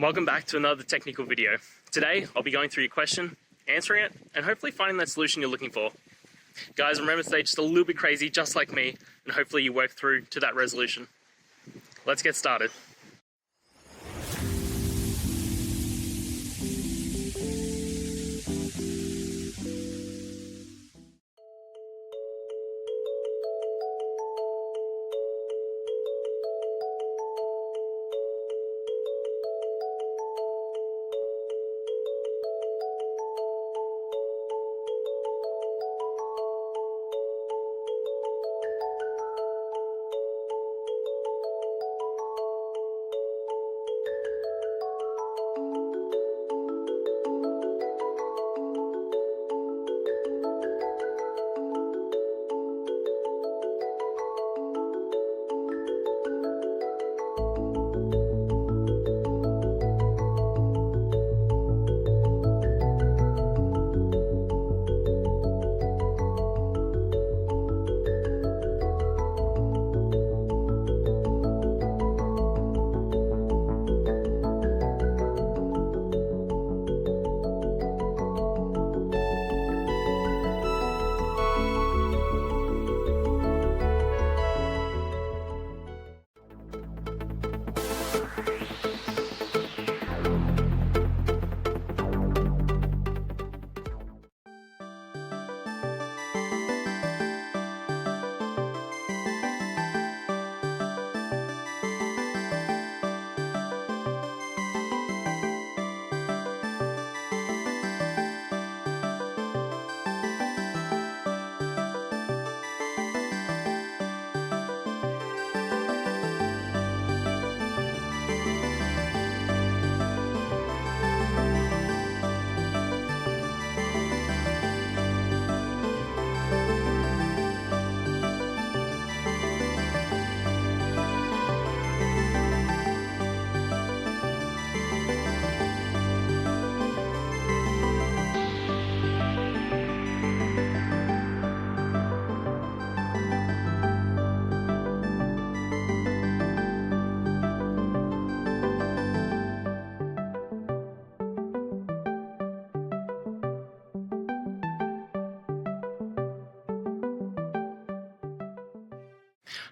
Welcome back to another technical video. Today, I'll be going through your question, answering it, and hopefully finding that solution you're looking for. Guys, remember to stay just a little bit crazy, just like me, and hopefully you work through to that resolution. Let's get started.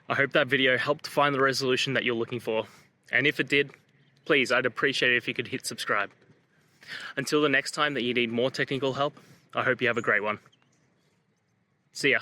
I hope that video helped find the resolution that you're looking for. And if it did, please, I'd appreciate it if you could hit subscribe. Until the next time that you need more technical help, I hope you have a great one. See ya.